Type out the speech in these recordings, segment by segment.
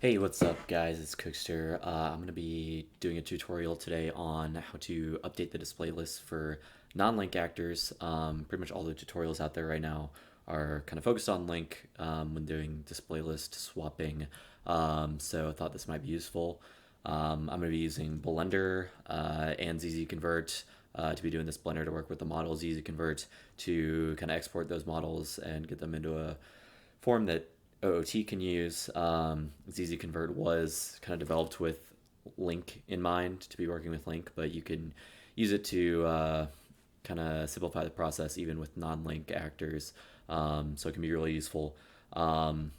Hey, what's up guys? It's Cookster. I'm going to be doing a tutorial today on how to update the display list for non-link actors. Pretty much all the tutorials out there right now are kind of focused on link when doing display list swapping. So I thought this might be useful. I'm going to be using Blender and zzconvert to be doing this. Blender to work with the model, zzconvert to kind of export those models and get them into a form that OOT can use. zzconvert was kind of developed with Link in mind, to be working with Link, but you can use it to kind of simplify the process even with non-Link actors. So it can be really useful. I'm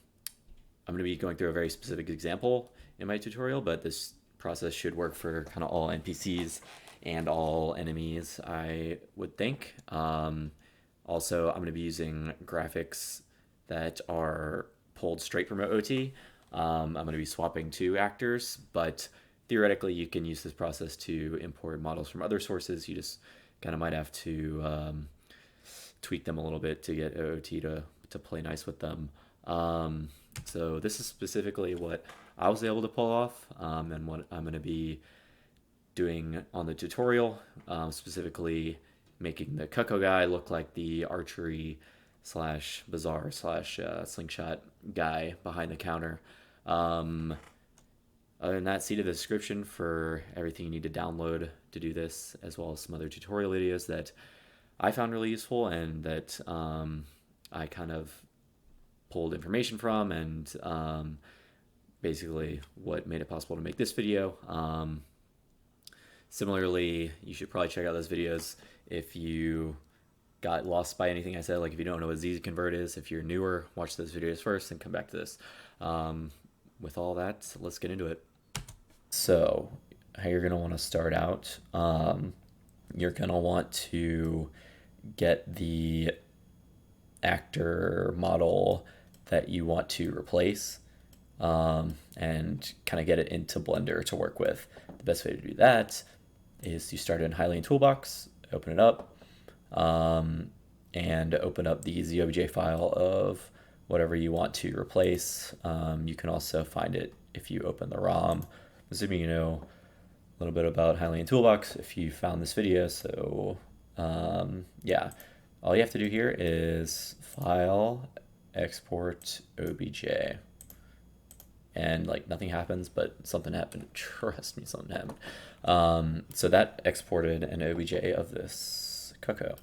going to be going through a very specific example in my tutorial, but this process should work for kind of all NPCs and all enemies, I would think. Also, I'm going to be using graphics that are pulled straight from OT. I'm going to be swapping two actors, but theoretically you can use this process to import models from other sources. You just kind of might have to tweak them a little bit to get OOT to play nice with them. So this is specifically what I was able to pull off and what I'm going to be doing on the tutorial, specifically making the Cucko guy look like the archery slash bazaar slash slingshot guy behind the counter. Other than that, see the description for everything you need to download to do this, as well as some other tutorial videos that I found really useful and that I kind of pulled information from, and basically what made it possible to make this video. Similarly, you should probably check out those videos if you got lost by anything I said. Like if you don't know what zzconvert is, if you're newer, watch those videos first and come back to this. With all that, let's get into it. So how you're going to want to start out, you're going to want to get the actor model that you want to replace and kind of get it into Blender to work with. The best way to do that is you start in Hylian Toolbox, open it up, and open up the ZOBJ file of whatever you want to replace. You can also find it if you open the ROM. Assuming you know a little bit about Hylian Toolbox if you found this video. So yeah, all you have to do here is File, Export, OBJ. And like nothing happens, but something happened. Trust me, something happened. So that exported an OBJ of this Cucko.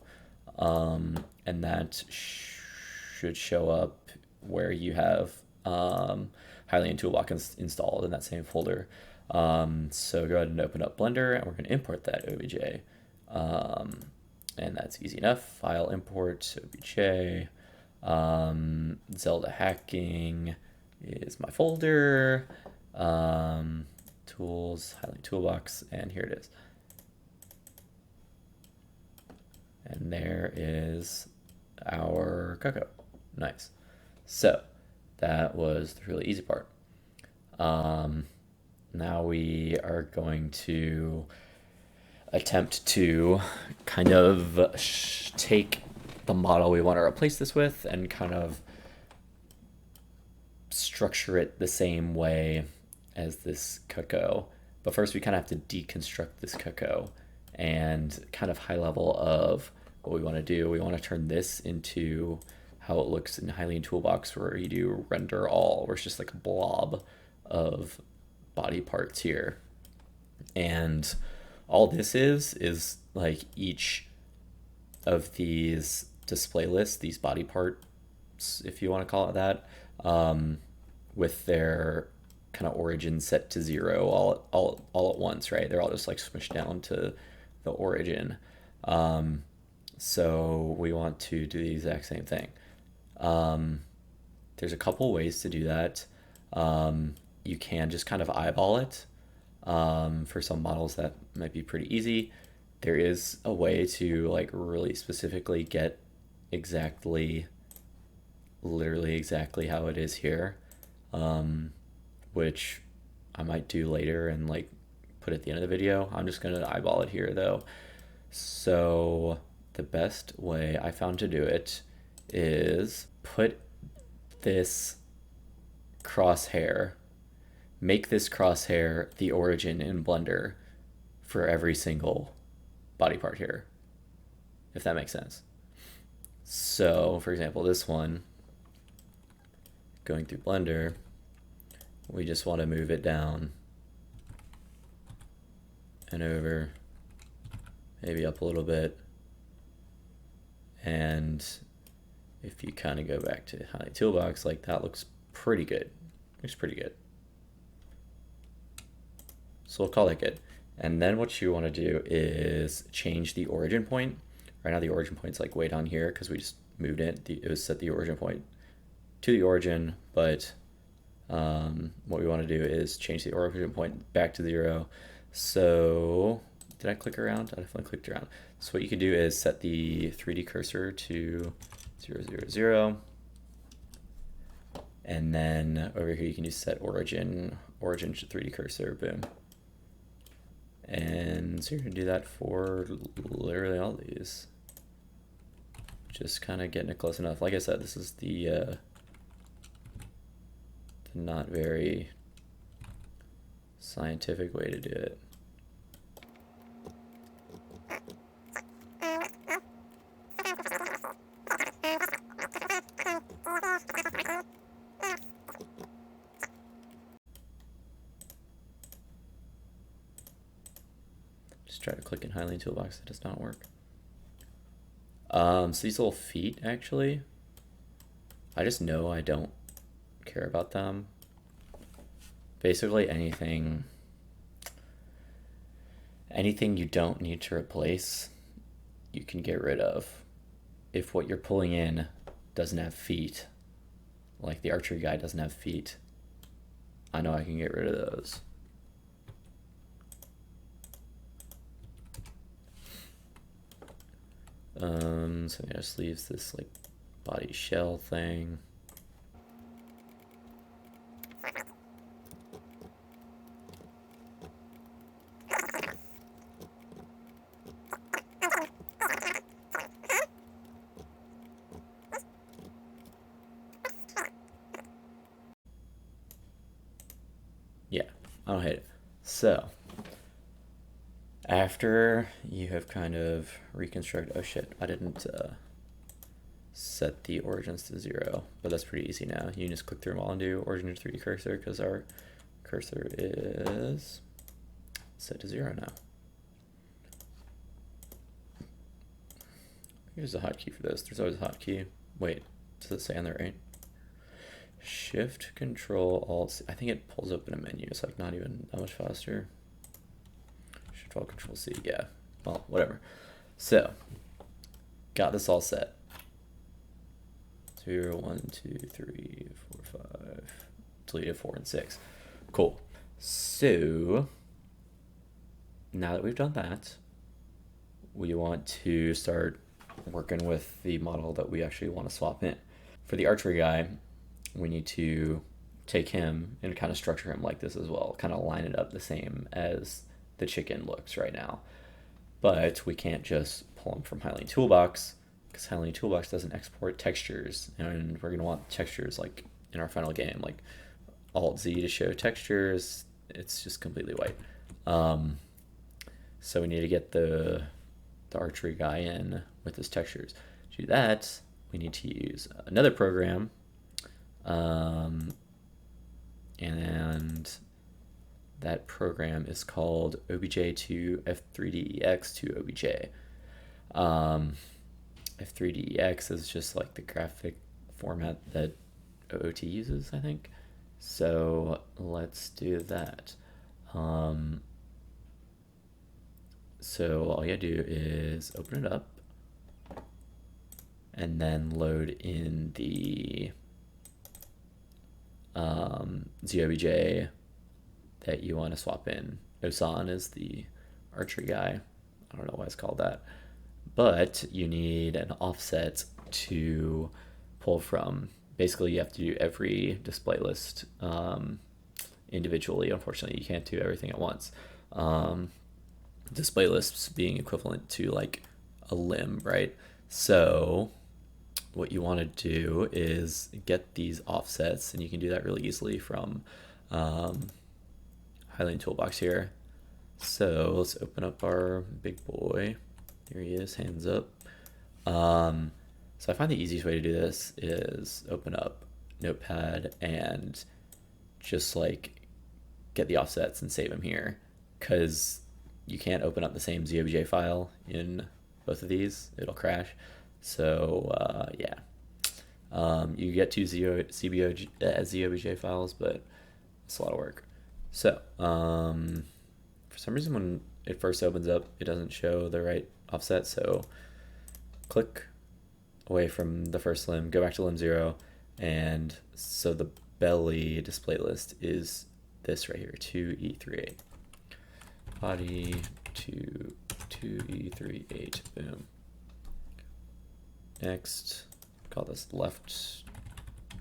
And that should show up where you have Hylian Toolbox installed in that same folder. So go ahead and open up Blender, and we're going to import that OBJ. And that's easy enough. File, import, OBJ. Zelda hacking is my folder. Tools, Hylian Toolbox, and here it is. And there is our Cucko. Nice. So that was the really easy part. Now we are going to attempt to kind of take the model we want to replace this with and kind of structure it the same way as this Cucko. But first we kind of have to deconstruct this Cucko and kind of high level of what we want to do. We want to turn this into how it looks in Hylian Toolbox, where you do render all, where it's just like a blob of body parts here. And all this is like each of these display lists, these body parts, if you want to call it that, with their kind of origin set to 0 all at once, right? They're all just like smushed down to the origin. So we want to do the exact same thing. There's a couple ways to do that. You can just kind of eyeball it. For some models that might be pretty easy. There is a way to like really specifically get literally exactly how it is here, which I might do later and like put at the end of the video. I'm just gonna eyeball it here though. So the best way I found to do it is put this crosshair make this crosshair the origin in Blender for every single body part here, if that makes sense. So for example, this one, going through Blender, we just want to move it down and over, maybe up a little bit. And if you kind of go back to Highlight Toolbox, like that looks pretty good. Looks pretty good. So we'll call that good. And then what you want to do is change the origin point. Right now the origin point's like way down here because we just moved it. It was set the origin point to the origin, but what we want to do is change the origin point back to 0. So did I click around? I definitely clicked around. So what you can do is set the 3D cursor to 0, 0, 0. And then over here you can just set origin to 3D cursor, boom. And so you're gonna do that for literally all these. Just kind of getting it close enough. Like I said, this is the not very scientific way to do it. Just try to click in Highlight Toolbox, it does not work. So these little feet, actually, I just know I don't care about them. Basically anything you don't need to replace, you can get rid of. If what you're pulling in doesn't have feet, like the archery guy doesn't have feet, I know I can get rid of those. So it just leaves this like body shell thing. Yeah, I don't hate it. So after you have kind of reconstructed, oh shit, I didn't set the origins to 0, but that's pretty easy now. You can just click through them all and do origin to 3D cursor because our cursor is set to 0 now. Here's a hotkey for this. There's always a hotkey. Wait, does it say on there, right? Shift, Control, Alt. I think it pulls open a menu. It's like not even that much faster. Shift, Alt, Control C. Yeah. Well, whatever. So, got this all set. 0, 1, 2, 3, 4, 5. Deleted 4 and 6. Cool. So, now that we've done that, we want to start working with the model that we actually want to swap in. For the archery guy, we need to take him and kind of structure him like this as well, kind of line it up the same as the chicken looks right now. But we can't just pull him from Highlight Toolbox because Highlight Toolbox doesn't export textures, and we're going to want textures like in our final game, like Alt-Z to show textures. It's just completely white. So we need to get the archery guy in with his textures. To do that, we need to use another program, and that program is called obj2f3dex to obj. f3dex is just like the graphic format that OOT uses, I think. So let's do that. So all you gotta do is open it up and then load in the ZOBJ that you want to swap in. Osan is the archery guy. I don't know why it's called that. But you need an offset to pull from. Basically, you have to do every display list individually. Unfortunately, you can't do everything at once. Display lists being equivalent to like a limb, right? So what you want to do is get these offsets, and you can do that really easily from highlighting toolbox here. So let's open up our big boy. Here he is, hands up. So I find the easiest way to do this is open up Notepad and just like get the offsets and save them here, because you can't open up the same ZOBJ file in both of these, it'll crash. So yeah, you get two ZOBJ files, but it's a lot of work. So for some reason when it first opens up, it doesn't show the right offset, so click away from the first limb, go back to limb 0, and so the belly display list is this right here, 2E38. Body 2E38, boom. Next, call this left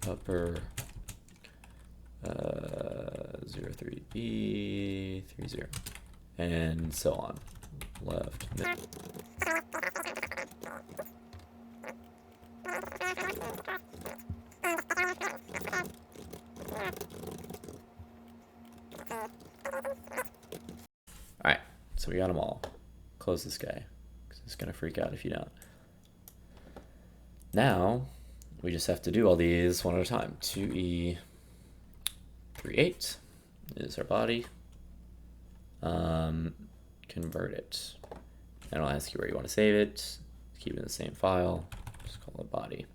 upper 03B30, and so on. Left, mid. Alright, so we got them all. Close this guy, because it's going to freak out if you don't. Now, we just have to do all these one at a time. 2E38 is our body. Convert it. And I'll ask you where you want to save it. Keep it in the same file. Just call it body.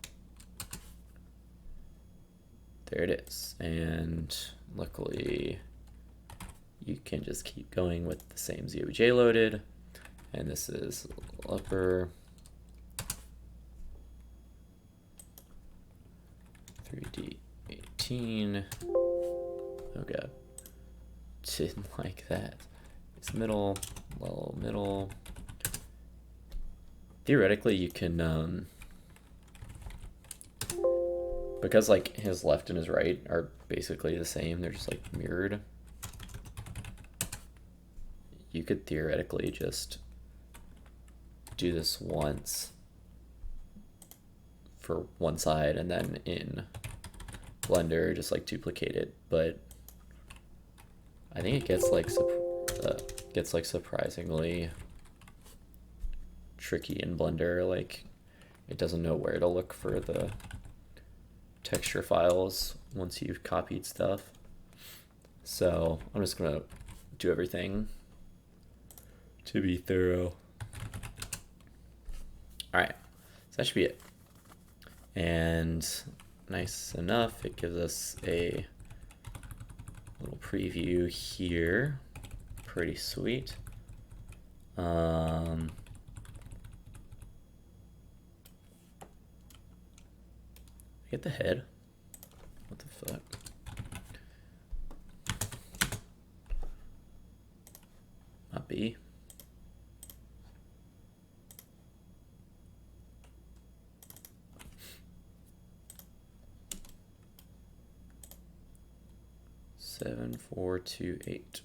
There it is. And luckily, you can just keep going with the same ZOBJ loaded. And this is upper 3D18. Oh god. Didn't like that. It's middle, low, middle. Theoretically, you can, because like his left and his right are basically the same, they're just like mirrored. You could theoretically just do this once for one side and then in Blender just like duplicate it, but I think it gets like surprisingly tricky in Blender. Like it doesn't know where to look for the texture files once you've copied stuff. So I'm just gonna do everything to be thorough. All right, so that should be it. And nice enough, it gives us a little preview here. Pretty sweet. Get the head. What the fuck? Not B. Seven, 4, 2, 8.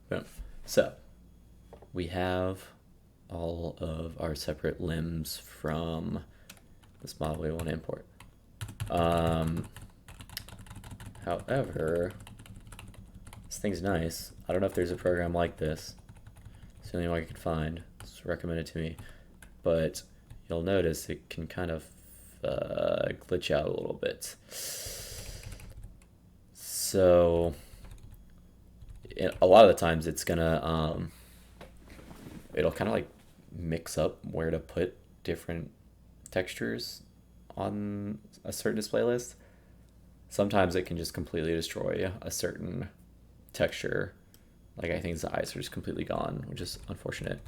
Boom. So we have all of our separate limbs from this model we want to import. However, this thing's nice. I don't know if there's a program like this. It's the only one I could find. It's recommended to me. But you'll notice it can kind of glitch out a little bit. So a lot of the times it's gonna it'll kind of like mix up where to put different textures on a certain display list. Sometimes it can just completely destroy a certain texture. Like I think his eyes are just completely gone, which is unfortunate.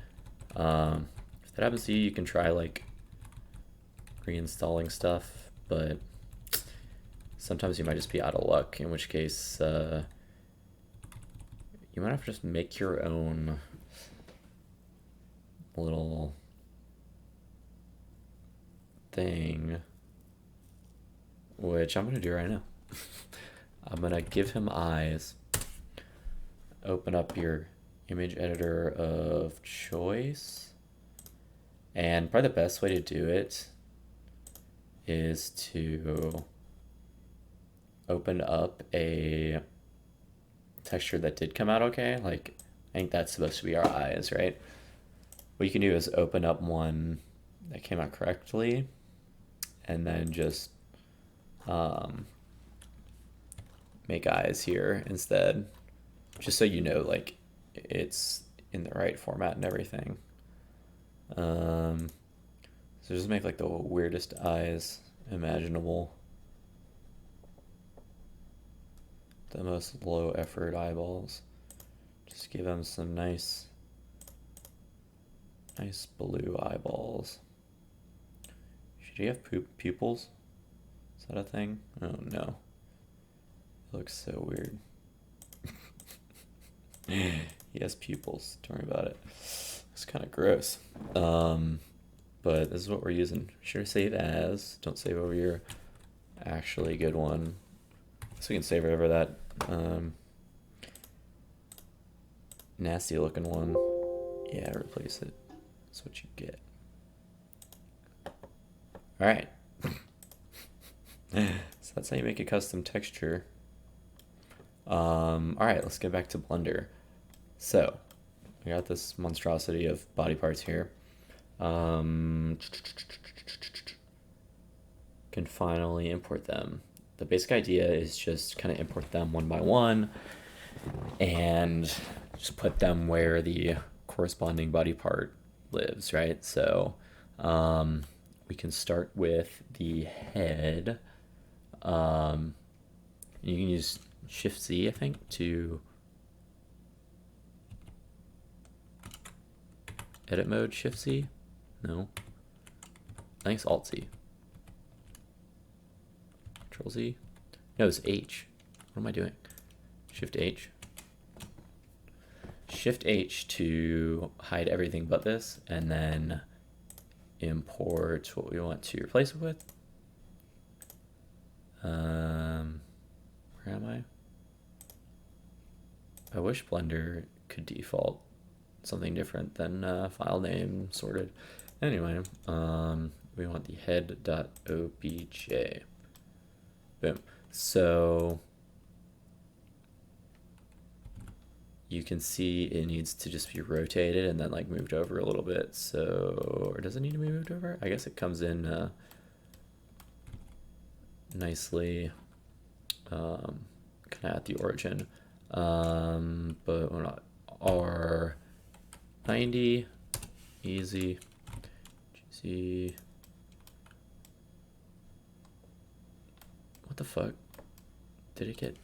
If that happens to you, you can try like reinstalling stuff, but sometimes you might just be out of luck, in which case you might have to just make your own little thing, which I'm going to do right now. I'm going to give him eyes. Open up your image editor of choice And probably the best way to do it is to open up a texture that did come out okay. Like, I think that's supposed to be our eyes, right? What you can do is open up one that came out correctly and then just make eyes here instead, just so you know, like, it's in the right format and everything. So just make like the weirdest eyes imaginable, the most low effort eyeballs. Just give them some nice blue eyeballs. Should he have pupils? Is that a thing? Oh no. It looks so weird. He has pupils. Don't worry about it. It's kind of gross. But this is what we're using. Sure, save as. Don't save over your actually good one. So we can save over that nasty looking one. Yeah, replace it. That's what you get. Alright. So that's how you make a custom texture. Alright, let's get back to Blender. So, we got this monstrosity of body parts here. Can finally import them. The basic idea is just kind of import them one by one and just put them where the corresponding body part lives, right? So we can start with the head. You can use Shift Z, I think, to edit mode. Shift Z? No. I think it's Alt Z. Control Z? No, it's H. What am I doing? Shift H. Shift H to hide everything but this, and then import what we want to replace it with. Where am I? I wish Blender could default something different than file name sorted. Anyway, we want the head.obj. Boom. So you can see it needs to just be rotated and then like moved over a little bit. So, or does it need to be moved over? I guess it comes in nicely kind of at the origin. But we're not R90, easy, GC. What the fuck? Did it get?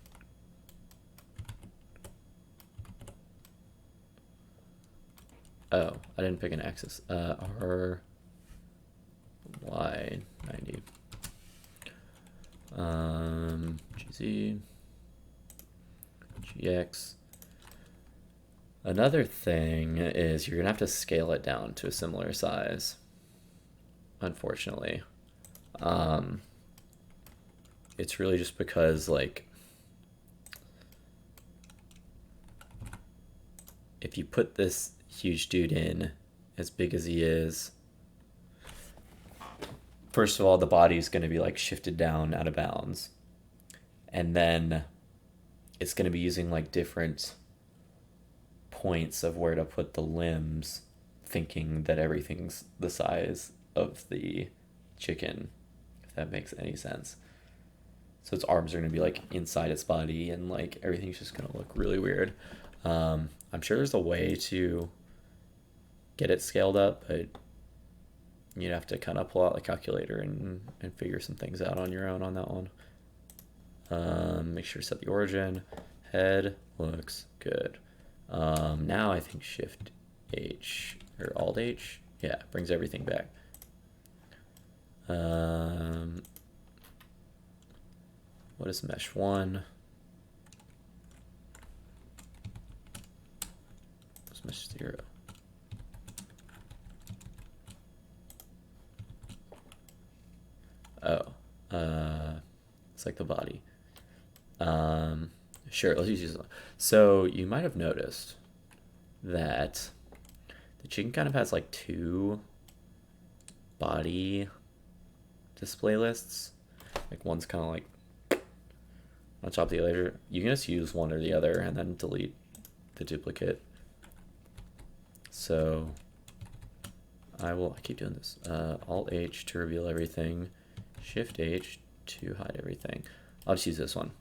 Oh, I didn't pick an axis. R Y90. GZ. GX. Another thing is you're gonna have to scale it down to a similar size, unfortunately. It's really just because, like, if you put this huge dude in as big as he is, first of all, the body's going to be like shifted down out of bounds, and then it's going to be using like different points of where to put the limbs, thinking that everything's the size of the chicken, if that makes any sense. So its arms are going to be like inside its body, and like everything's just going to look really weird. I'm sure there's a way to get it scaled up, but you'd have to kind of pull out the calculator and figure some things out on your own on that one. Make sure to set the origin. Head looks good. Now I think Shift H or Alt H, yeah, brings everything back. What is mesh 1? What's mesh 0? Oh, it's like the body. Sure, let's use this one. So you might have noticed that the chicken kind of has like two body display lists. Like one's kind of like on top of the other. You can just use one or the other and then delete the duplicate. So I keep doing this. Alt H to reveal everything. Shift H to hide everything. I'll just use this one.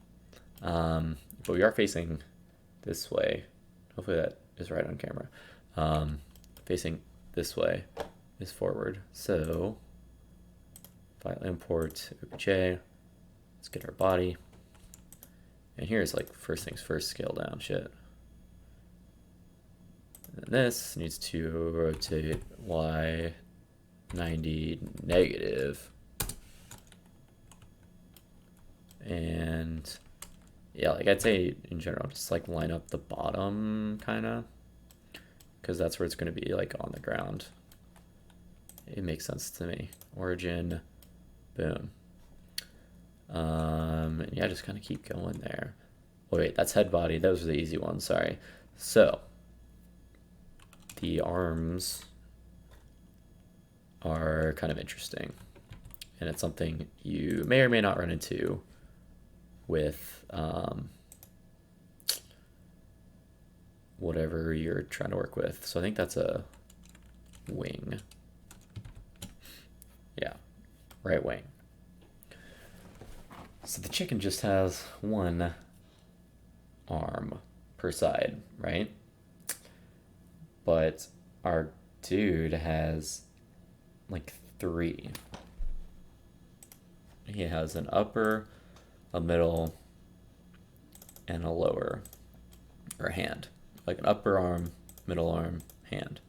But we are facing this way. Hopefully that is right on camera. Facing this way is forward. So file import OBJ. Let's get our body. And here's like first things first, scale down shit. And this needs to rotate Y 90 negative. And yeah, like I'd say in general, just like line up the bottom kinda, because that's where it's gonna be like on the ground. It makes sense to me. Origin, boom. Yeah, just kind of keep going there. Oh, wait, that's head body. Those are the easy ones, sorry. So the arms are kind of interesting, and it's something you may or may not run into with whatever you're trying to work with. So I think that's a wing. Yeah, right wing. So the chicken just has one arm per side, right? But our dude has like 3. He has an upper, a middle, and a lower, or hand. Like an upper arm, middle arm, hand.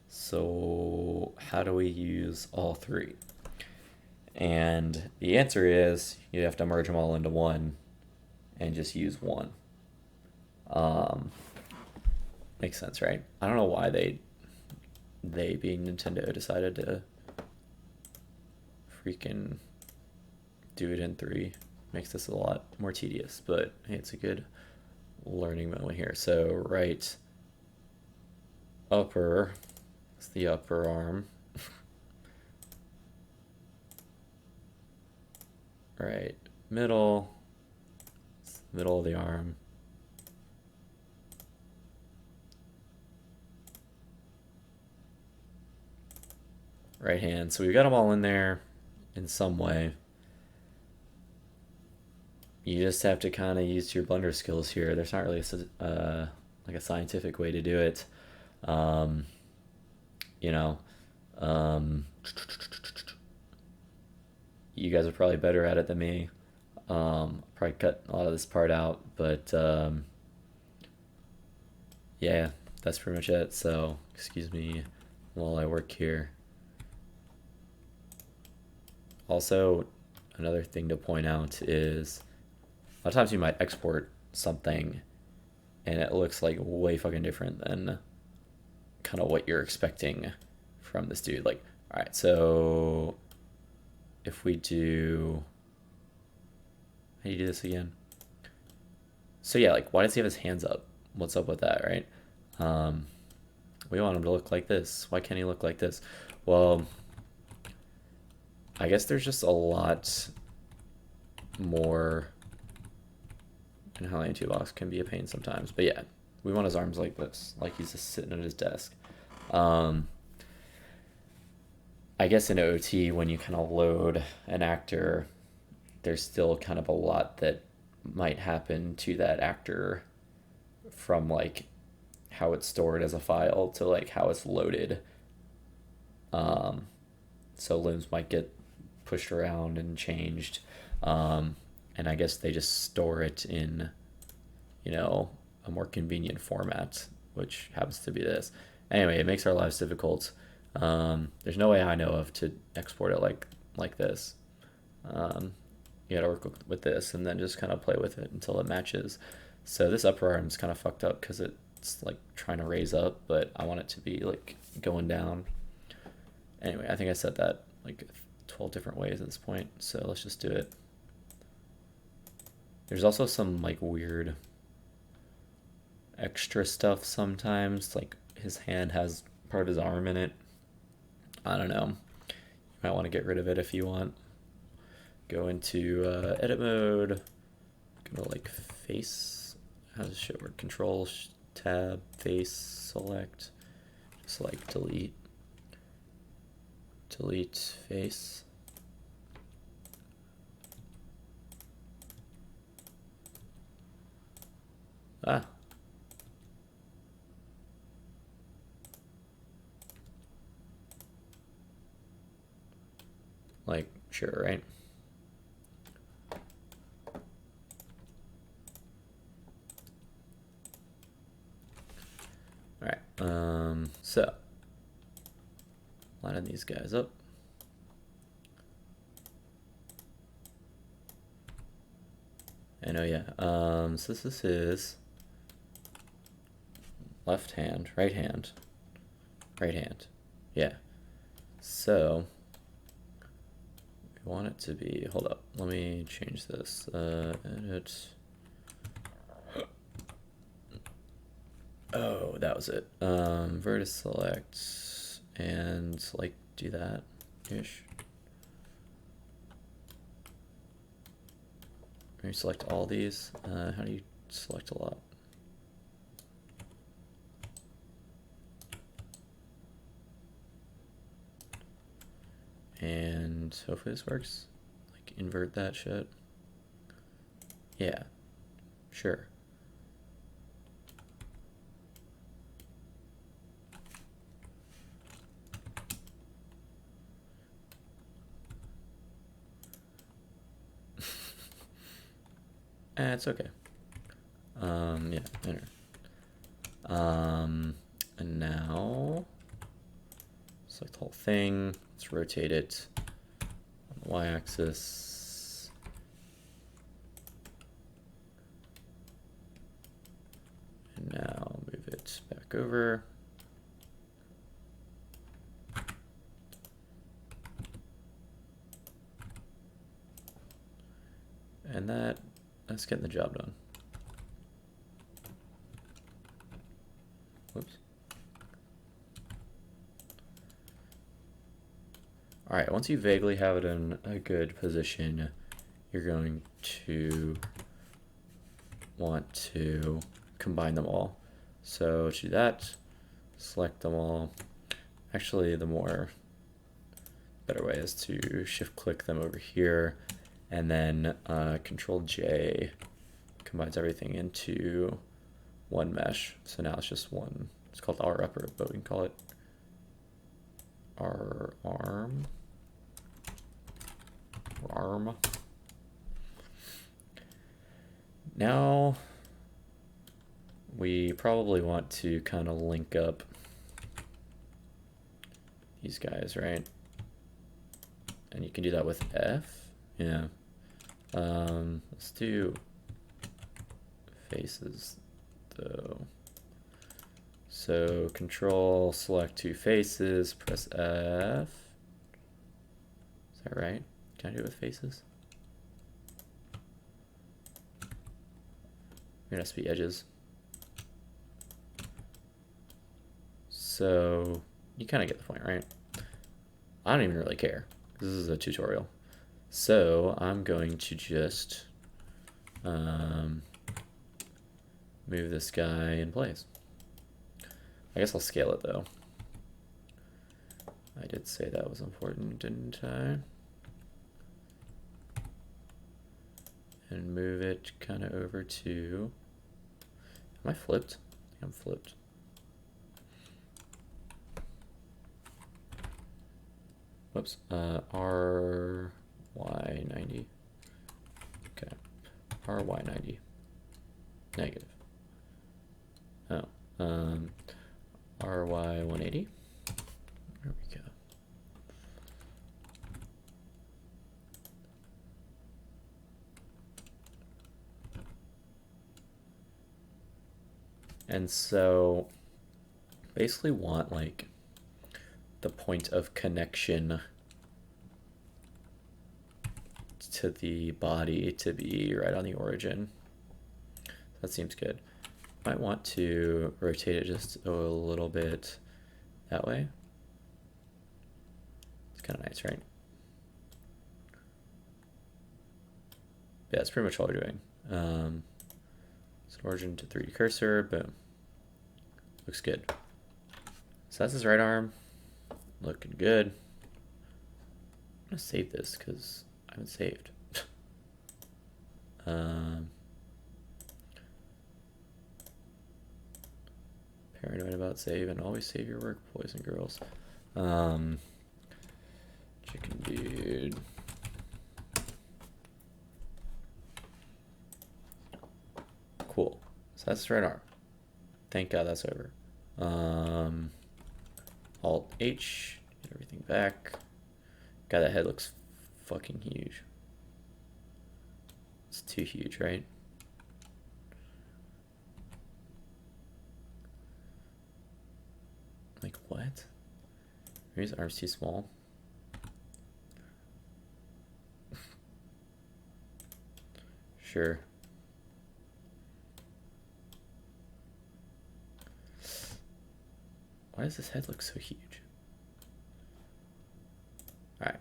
So how do we use all 3? And the answer is you have to merge them all into one and just use one. Makes sense, right? I don't know why they being Nintendo decided to freaking do it in 3. Makes this a lot more tedious, but hey, it's a good learning moment here. So right upper is the upper arm. Right middle, middle of the arm. Right hand. So we've got them all in there in some way. You just have to kind of use your Blender skills here. There's not really like a scientific way to do it. You know, you guys are probably better at it than me. Probably cut a lot of this part out, but yeah, that's pretty much it. So excuse me while I work here. Also, another thing to point out is a lot of times you might export something and it looks like way fucking different than kind of what you're expecting from this dude. Like, all right, so if we do, how do you do this again? So yeah, like, why does he have his hands up? What's up with that, right? We want him to look like this. Why can't he look like this? Well, I guess there's just a lot more, and how the box can be a pain sometimes. But yeah, we want his arms like this, like he's just sitting at his desk. I guess in OT, when you kind of load an actor, there's still kind of a lot that might happen to that actor from like how it's stored as a file to like how it's loaded. So limbs might get pushed around and changed. And I guess they just store it in, you know, a more convenient format, which happens to be this. Anyway, it makes our lives difficult. There's no way I know of to export it like this. You gotta work with this and then just kind of play with it until it matches. So this upper arm's kind of fucked up because it's like trying to raise up, but I want it to be like going down. Anyway, I think I said that like 12 different ways at this point, so let's just do it. There's also some like weird extra stuff sometimes, like his hand has part of his arm in it. I don't know. might want to get rid of it if you want. Go into edit mode, go to like face, how does shit work? Control tab, face, select, just like delete face. Ah. Like, sure, right? Alright, so lining these guys up. And oh yeah, so this is his left hand, right hand, yeah. So we want it to be, hold up, let me change this, edit. Oh, that was it. Vertex select and like do that ish. You select all these. How do you select a lot? And hopefully this works. Like invert that shit. Yeah, sure. It's okay. Yeah, enter. And now select the whole thing. Let's rotate it on the y-axis. And now move it back over. And that's getting the job done. Whoops. All right, once you vaguely have it in a good position, you're going to want to combine them all. So to do that, select them all. Actually, the better way is to shift click them over here, and then Control J combines everything into one mesh. So now it's just one. It's called R upper, but we can call it R arm. Now we probably want to kind of link up these guys, right? And you can do that with F. Yeah. Let's do faces though. So control select two faces, press F. Is that right? Can I do it with faces? It has to be edges. So you kind of get the point, right? I don't even really care. This is a tutorial. So I'm going to just move this guy in place. I guess I'll scale it though. I did say that was important, didn't I? And move it kind of over to, am I flipped? I think I'm flipped. Whoops, RY90. Okay, RY90. Negative. Oh, RY180. There we go. And so basically want like the point of connection to the body to be right on the origin. That seems good. Might want to rotate it just a little bit that way. It's kind of nice, right? Yeah, that's pretty much all we're doing. So origin to 3D cursor, boom. Looks good. So that's his right arm. Looking good. I'm gonna save this because I haven't saved. Paranoid about save and always save your work, boys and girls. Chicken dude. Cool. So that's his right arm. Thank God that's over. Alt H, get everything back. God, that head looks fucking huge. It's too huge, right? Like what? Maybe his arm's too small. Sure. Why does this head look so huge? Alright.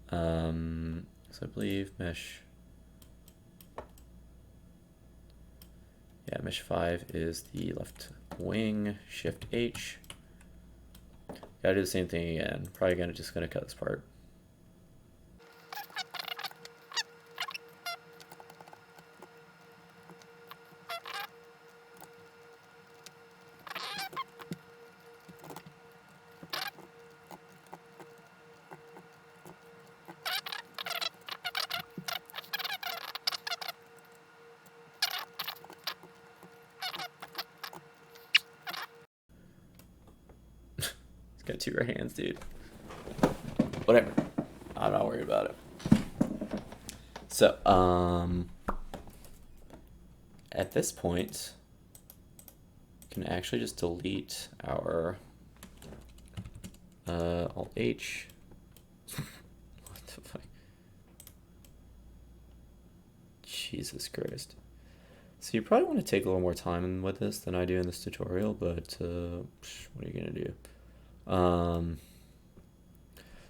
So I believe mesh. Yeah, mesh 5 is the left wing. Shift H. Gotta do the same thing again. Probably just gonna cut this part. He's got 2 right hands, dude. Whatever. I'm not worried about it. So, at this point, we can actually just delete our Alt H. What the fuck? Jesus Christ. So you probably want to take a little more time with this than I do in this tutorial, but what are you gonna do?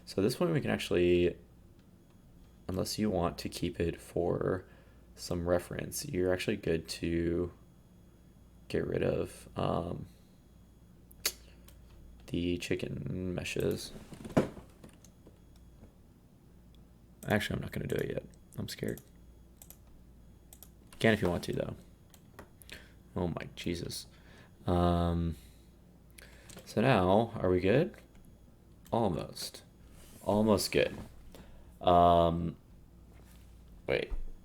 So this one we can actually, unless you want to keep it for some reference, you're actually good to get rid of the chicken meshes. Actually, I'm not going to do it yet. I'm scared. You can if you want to, though. Oh my Jesus. So now, are we good? Almost. Almost good. Wait,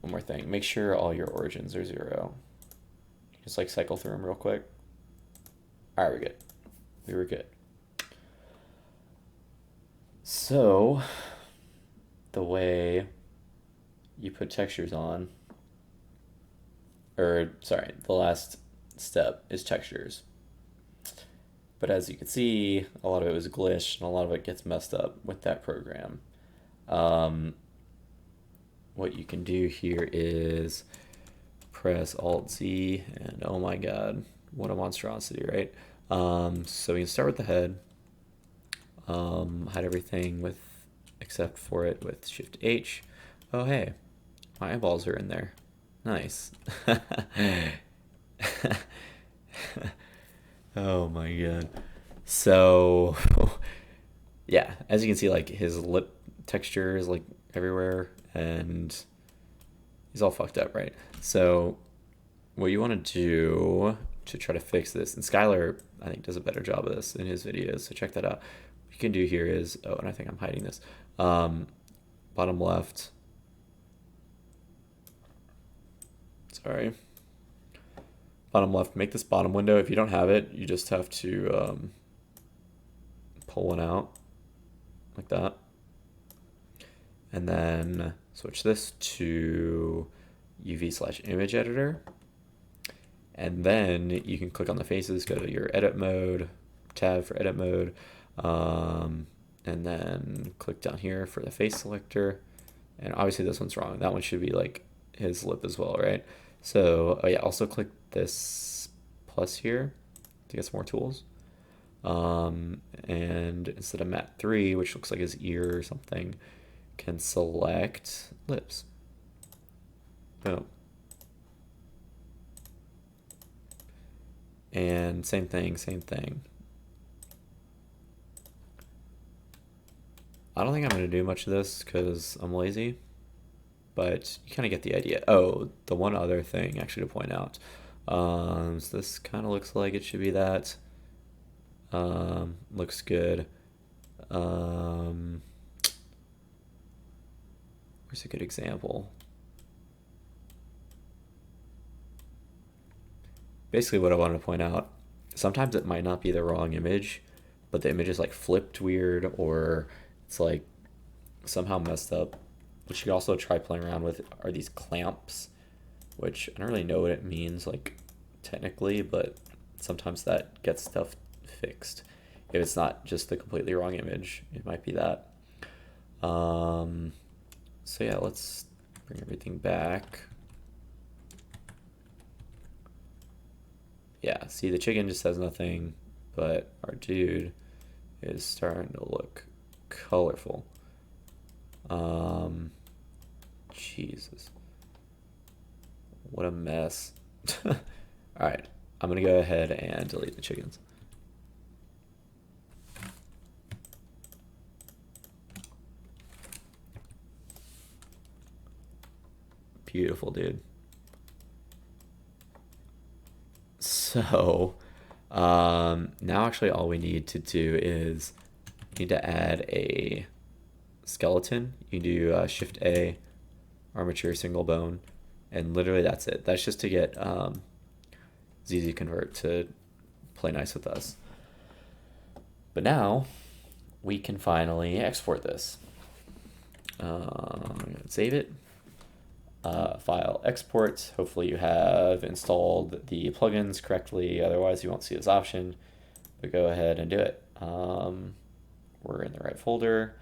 one more thing. Make sure all your origins are 0. Just like cycle through them real quick. All right, we're good. We were good. So, the way you put textures on, or sorry, the last step is textures. But as you can see, a lot of it was glitched and a lot of it gets messed up with that program. What you can do here is press Alt Z and oh my God, what a monstrosity, right? So we can start with the head, hide everything with, except for it with Shift H. Oh, hey, my eyeballs are in there. Nice. Oh my God. So yeah, as you can see, like his lip texture is like everywhere and he's all fucked up, right? So what you want to do to try to fix this, and Skylar, I think, does a better job of this in his videos, so check that out. What you can do here is, oh, and I think I'm hiding this, bottom left, sorry, bottom left, make this bottom window. If you don't have it, you just have to pull one out like that, and then switch this to UV/image editor, and then you can click on the faces, go to your edit mode, tab for edit mode, and then click down here for the face selector, and obviously this one's wrong. That one should be like his lip as well, right? So oh yeah, also click this plus here to get some more tools. And instead of mat 3, which looks like his ear or something, can select lips. Boom. And same thing, same thing. I don't think I'm going to do much of this because I'm lazy, but you kind of get the idea. Oh, the one other thing actually to point out. So this kind of looks like it should be that. Looks good. Where's a good example? Basically what I wanted to point out, sometimes it might not be the wrong image, but the image is like flipped weird, or it's like somehow messed up. What you can also try playing around with are these clamps, which I don't really know what it means like technically, but sometimes that gets stuff fixed. If it's not just the completely wrong image, it might be that. So yeah, let's bring everything back. Yeah, see, the chicken just says nothing, but our dude is starting to look colorful. Jesus. What a mess. Alright, I'm gonna go ahead and delete the chickens. Beautiful, dude. So, now actually all we need to do is need to add a skeleton. You do Shift A, armature single bone, and literally that's it. That's just to get zzconvert to play nice with us. But now we can finally export this. Save it. File export. Hopefully you have installed the plugins correctly, otherwise you won't see this option, but go ahead and do it. We're in the right folder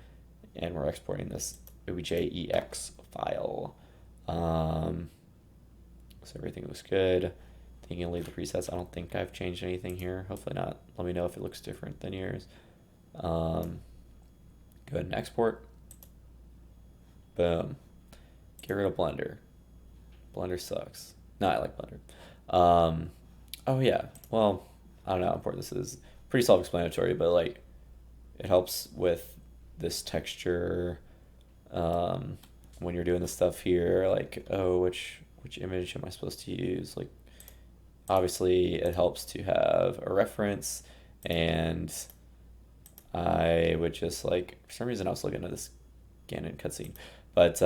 and we're exporting this obj.ex file. So everything looks good. I think you'll leave the presets. I don't think I've changed anything here. Hopefully not. Let me know if it looks different than yours. Go ahead and export. Boom. Get rid of Blender. Blender sucks. No, I like Blender. Oh yeah, well, I don't know how important this is. Pretty self-explanatory, but like, it helps with this texture. When you're doing this stuff here, like, oh, which image am I supposed to use? Like, obviously, it helps to have a reference, and I would just like, for some reason, I was looking at this Ganon cutscene, but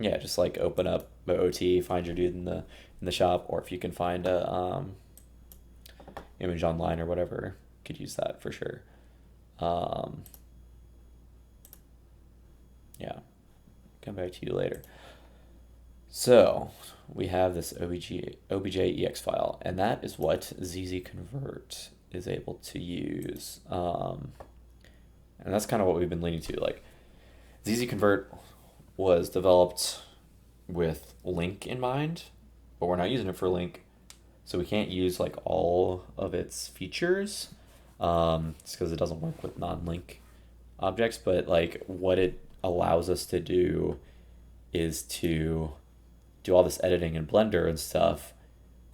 yeah, just like open up OT, find your dude in the shop, or if you can find a image online or whatever, could use that for sure. Yeah, come back to you later. So we have this obj.ex file, and that is what zzconvert is able to use. And that's kind of what we've been leaning to. Like, zzconvert was developed with Link in mind, but we're not using it for Link, so we can't use like all of its features. It's because it doesn't work with non-Link objects, but like what it allows us to do is to do all this editing in Blender and stuff,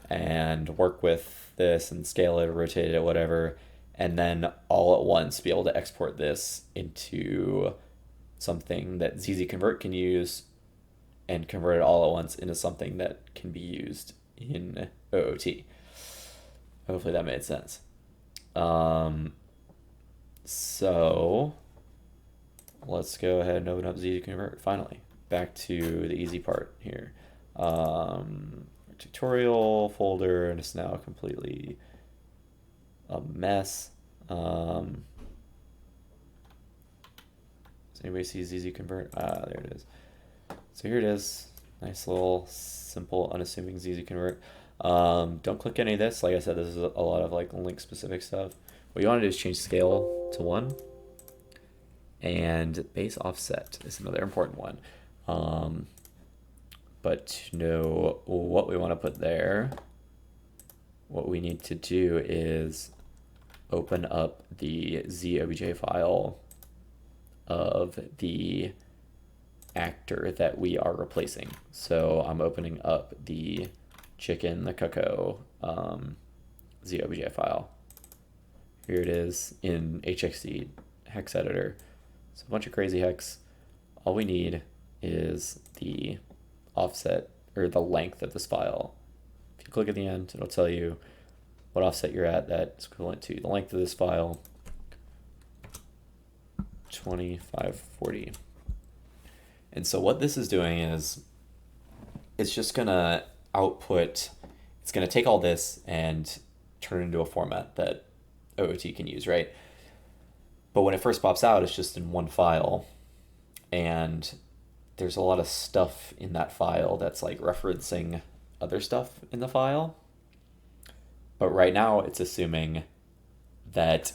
and work with this and scale it, rotate it, whatever, and then all at once be able to export this into something that zzconvert can use and convert it all at once into something that can be used in OOT. Hopefully that made sense. So let's go ahead and open up zzconvert finally. Back to the easy part here. Tutorial folder, and it's now completely a mess. Does anybody see zzconvert? Ah, there it is. So here it is. Nice little simple unassuming zzconvert. Don't click any of this. Like I said, this is a lot of like link specific stuff. What you want to do is change scale to 1, and base offset is another important one. But to know what we want to put there, what we need to do is open up the zobj file of the actor that we are replacing. So I'm opening up the chicken, the cuckoo zobj file. Here it is in HXD hex editor. It's a bunch of crazy hex. All we need is the offset or the length of this file. If you click at the end, it'll tell you what offset you're at. That's equivalent to the length of this file, 2540. And so what this is doing is it's just gonna output, it's gonna take all this and turn it into a format that OOT can use, right? But when it first pops out, it's just in one file, and there's a lot of stuff in that file that's like referencing other stuff in the file. But right now it's assuming that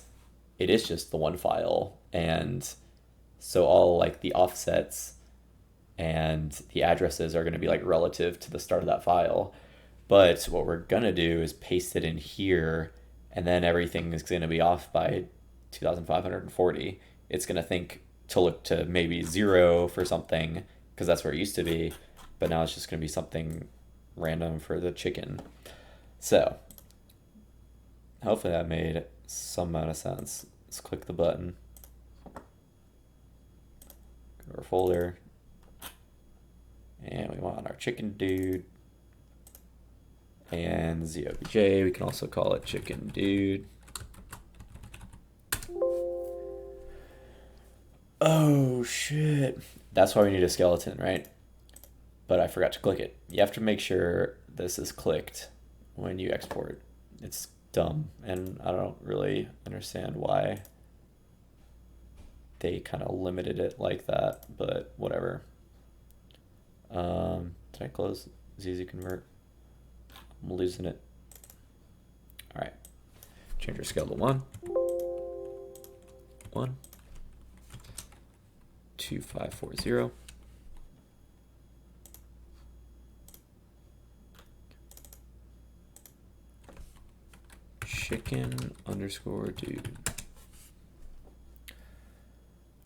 it is just the one file, and so all like the offsets and the addresses are going to be like relative to the start of that file. But what we're going to do is paste it in here, and then everything is going to be off by 2540. It's going to think to look to maybe 0 for something, because that's where it used to be, but now it's just going to be something random for the chicken. So hopefully that made some amount of sense. Let's click the button. Go to our folder. And we want our chicken dude. And zobj, we can also call it chicken dude. Oh shit. That's why we need a skeleton, right? But I forgot to click it. You have to make sure this is clicked when you export. It's dumb, and I don't really understand why they kind of limited it like that, but whatever. Did I close zzconvert? I'm losing it. All right, change our scale to 1. 2540. Chicken underscore dude.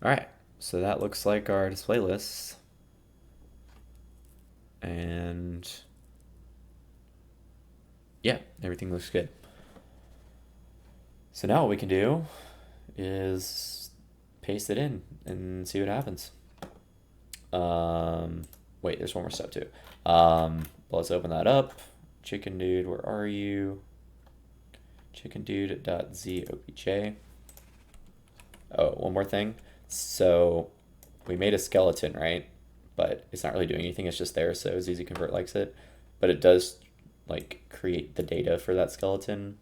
All right, so that looks like our display lists. And yeah, everything looks good. So now what we can do is paste it in and see what happens. Wait, there's one more step too. Let's open that up. Chicken dude, where are you? Chicken dude.zobj. Oh, one more thing. So we made a skeleton, right? But it's not really doing anything. It's just there, so zzconvert likes it. But it does like create the data for that skeleton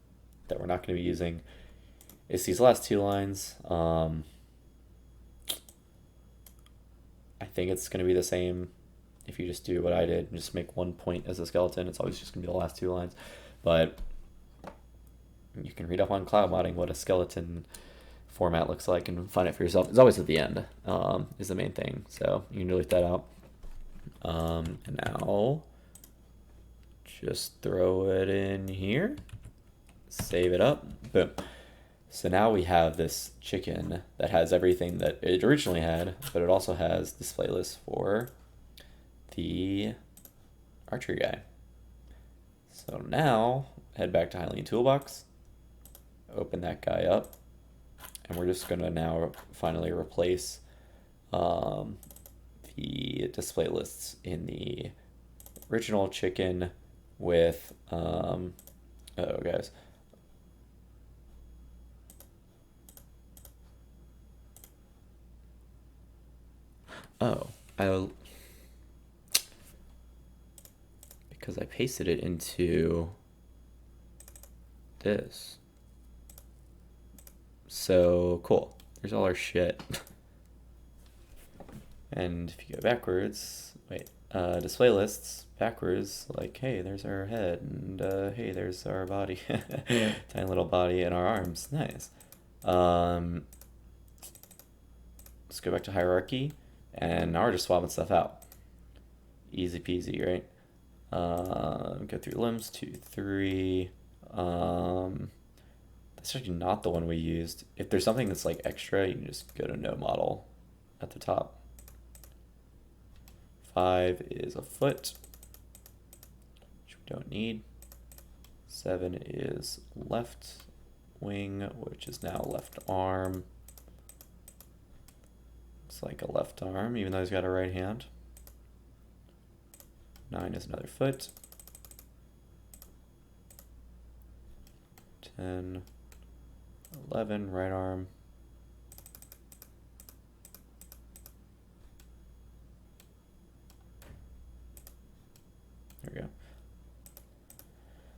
that we're not going to be using. It's these last 2 lines. I think it's going to be the same if you just do what I did and just make one point as a skeleton. It's always just going to be the last 2 lines. But you can read up on cloud modding what a skeleton format looks like and find it for yourself. It's always at the end, is the main thing. So you can delete that out. And now just throw it in here, save it up, boom. So now we have this chicken that has everything that it originally had, but it also has display lists for the archery guy. So now head back to Hylian Toolbox, open that guy up, and we're just gonna now finally replace the display lists in the original chicken with, oh guys. Oh, because I pasted it into this. So cool. There's all our shit. And if you go backwards, wait, display lists backwards, like, hey, there's our head, and hey, there's our body. Tiny little body and our arms. Nice. Let's go back to hierarchy, and now we're just swapping stuff out. Easy peasy, right? Go through limbs, 2, 3. The That's actually not the one we used. If there's something that's like extra, you can just go to no model at the top. 5 is a foot, which we don't need. 7 is left wing, which is now left arm. Looks like a left arm, even though he's got a right hand. 9 is another foot. 10, 11, right arm. There we go.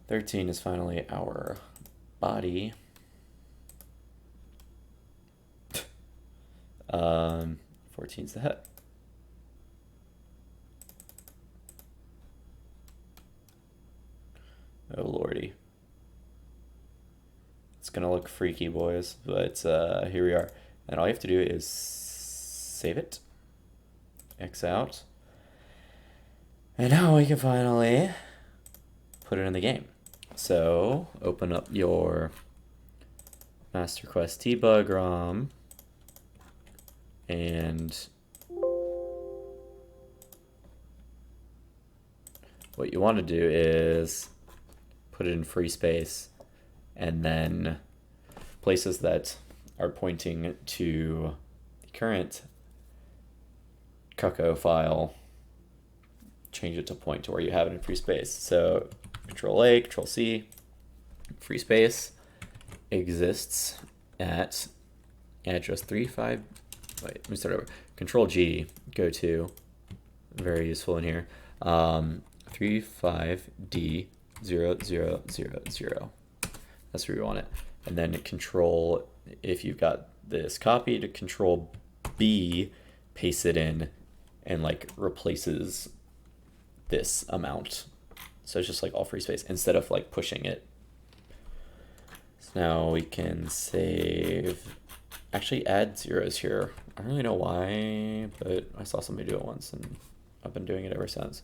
13 is finally our body. 14 is the head. Oh lordy. It's gonna look freaky, boys, but here we are. And all you have to do is save it, X out, and now we can finally put it in the game. So open up your Master Quest Debug ROM, and what you want to do is put it in free space, and then places that are pointing to the current cucco file, change it to point to where you have it in free space. So Control A, Control C, free space exists at address 35. Wait, let me start over. Control G, go to, very useful in here, 35D0000. That's where we want it. And then Control, if you've got this copied, Control B, paste it in, and like replaces this amount. So it's just like all free space instead of like pushing it. So now we can save, actually add zeros here. I don't really know why, but I saw somebody do it once and I've been doing it ever since.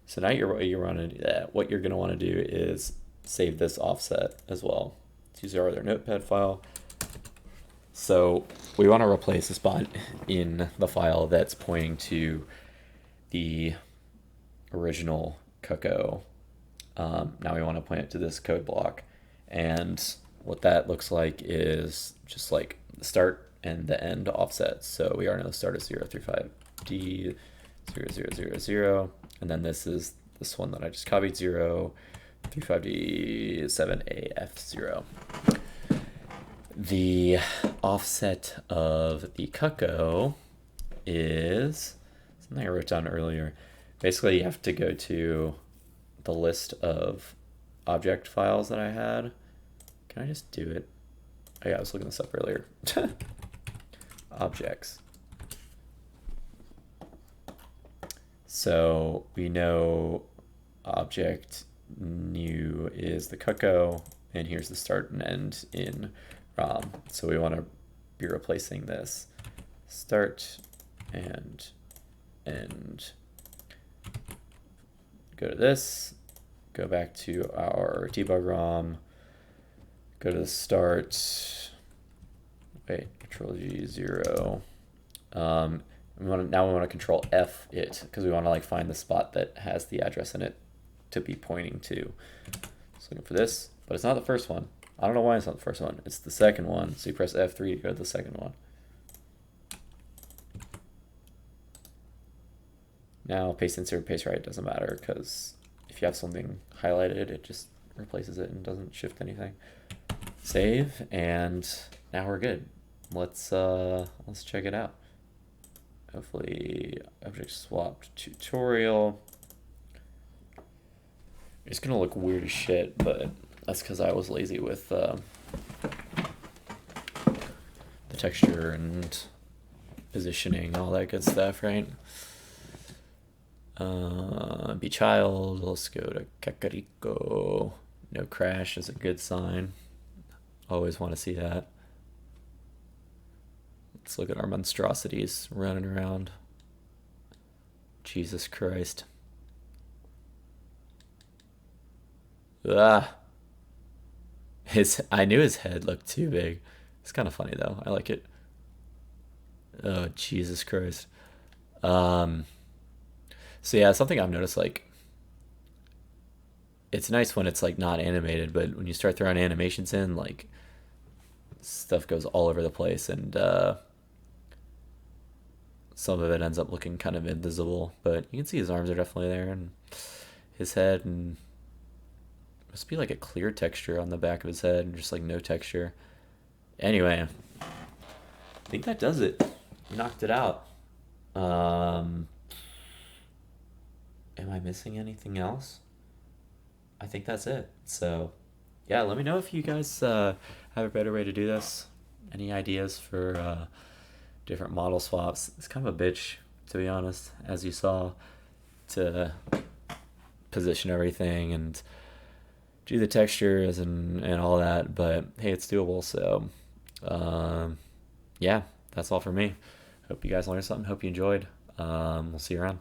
So now what you're going to want to do is save this offset as well. Let's use our other notepad file. So we want to replace the spot in the file that's pointing to the original cucco. Now we want to point it to this code block. And what that looks like is just like the start and the end offsets. So we already know the start is 035D0000, and then this is this one that I just copied, 035D7AF0. The offset of the cucco is something I wrote down earlier. Basically, you have to go to the list of object files that I had. Can I just do it? Oh yeah, I was looking this up earlier. Objects. So we know object new is the cucco, and here's the start and end in ROM. So we want to be replacing this start and end. Go to this, go back to our debug ROM, go to the start, wait, Control G 0. Now we want to Control F it because we want to like find the spot that has the address in it to be pointing to. Just looking for this, but it's not the first one. I don't know why it's not the first one. It's the second one. So you press F3 to go to the second one. Now paste insert, paste right doesn't matter because if you have something highlighted, it just replaces it and doesn't shift anything. Save, and now we're good. Let's check it out. Hopefully, object swapped tutorial. It's gonna look weird as shit, but that's because I was lazy with the texture and positioning, all that good stuff, right? Be child. Let's go to Kakariko. No crash is a good sign. Always want to see that. Let's look at our monstrosities running around. Jesus Christ. Ah. I knew his head looked too big. It's kind of funny though. I like it. Oh, Jesus Christ. Um, so yeah, something I've noticed, like, it's nice when it's like not animated, but when you start throwing animations in, like, stuff goes all over the place, and some of it ends up looking kind of invisible. But you can see his arms are definitely there, and his head, and must be like a clear texture on the back of his head, and just like no texture. Anyway, I think that does it. We knocked it out. Um, am I missing anything else? I think that's it. So, yeah, let me know if you guys have a better way to do this. Any ideas for different model swaps? It's kind of a bitch, to be honest, as you saw, to position everything and do the textures and all that. But hey, it's doable. So, um, yeah, that's all for me. Hope you guys learned something. Hope you enjoyed. We'll see you around.